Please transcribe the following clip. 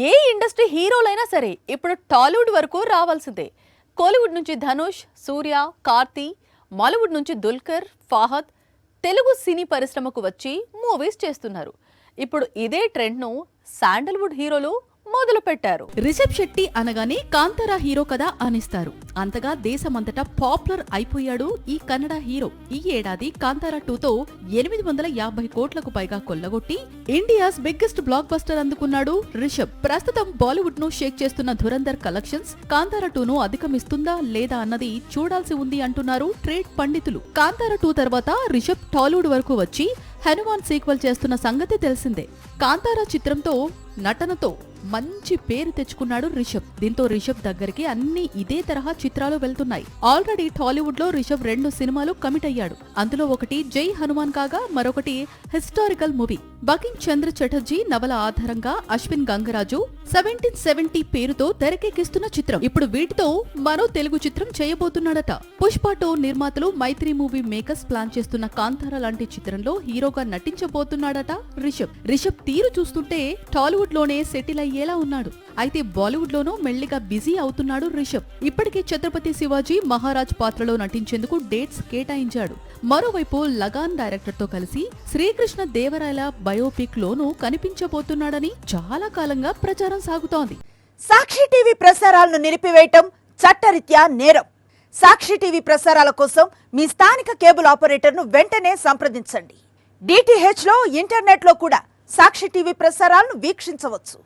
ఏ industry హీరోలైనా సరే ఇప్పుడు టాలీవుడ్ వరకు రావాల్సిందే. కోలీవుడ్ నుంచి ధనుష్, సూర్య, కార్తీ, మాలీవుడ్ నుంచి దుల్కర్, ఫాహద్ తెలుగు సినీ పరిశ్రమకు వచ్చి మూవీస్ చేస్తున్నారు. ఇప్పుడు ఇదే ట్రెండ్ను శాండల్వుడ్ హీరోలు మొదలు పెట్టారు. రిషబ్ శెట్టి అనగానే కాంతారా హీరో కదా అనిస్తారు. అంతగా దేశమంతటా పాపులర్ అయిపోయాడు ఈ కన్నడ హీరో. ఈ ఏడాది కాంతారా 2తో 850 కోట్లకు పైగా కొల్లగొట్టి ఇండియాస్ బిగ్గెస్ట్ బ్లాక్ బస్టర్ అందుకున్నాడు రిషబ్. ప్రస్తుతం బాలీవుడ్ ను షేక్ చేస్తున్న ధురంధర్ కలెక్షన్స్ కాంతారా 2ను అధిగమిస్తుందా లేదా అన్నది చూడాల్సి ఉంది అంటున్నారు ట్రేడ్ పండితులు. కాంతారా 2 తర్వాత రిషబ్ టాలీవుడ్ వరకు వచ్చి హనుమాన్ సీక్వెల్ చేస్తున్న సంగతి తెలిసిందే. కాంతారా చిత్రంతో నటనతో మంచి పేరు తెచ్చుకున్నాడు రిషబ్. దీంతో రిషబ్ దగ్గరికి అన్ని ఇదే తరహా చిత్రాలు వెళ్తున్నాయి. ఆల్రెడీ టాలీవుడ్ లో రిషబ్ 2 సినిమాలు కమిట్ అయ్యాడు. అందులో ఒకటి జై హనుమాన్ కాగా మరొకటి హిస్టారికల్ మూవీ. బకింగ్ చంద్ర చటర్జీ నవల ఆధారంగా అశ్విన్ గంగరాజు 1770 పేరుతో తెరకెక్కిస్తున్న చిత్రం. ఇప్పుడు వీటితో మరో తెలుగు చిత్రం చేయబోతున్నాడట. పుష్ప 2 నిర్మాతలు మైత్రి మూవీ మేకర్స్ ప్లాన్ చేస్తున్న కాంతారా లాంటి చిత్రంలో హీరోగా నటించబోతున్నాడట రిషబ్. రిషబ్ తీరు చూస్తుంటే టాలీవుడ్ లోనే సెటిల్ అయ్యేలా ఉన్నాడు. అయితే బాలీవుడ్ లోనూ మెల్లిగా బిజీ అవుతున్నాడు రిషబ్. ఇప్పటికే ఛత్రపతి శివాజీ మహారాజ్ పాత్రలో నటించేందుకు డేట్స్ కేటాయించాడు. మరోవైపు లగాన్ డైరెక్టర్ తో కలిసి శ్రీకృష్ణ దేవరాయల బయోపిక్ లోనూ కనిపించబోతున్నాడని చాలా కాలంగా ప్రచారం సాగుతోంది. సాక్షి టీవీ ప్రసారాలను నిలిపివేయటం చట్టరీత్యా నేరం. సాక్షి టీవీ ప్రసారాల కోసం మీ స్థానిక కేబుల్ ఆపరేటర్ను వెంటనే సంప్రదించండి. డిటిహెచ్ లో ఇంటర్నెట్ లో కూడా సాక్షి టీవీ ప్రసారాలను వీక్షించవచ్చు.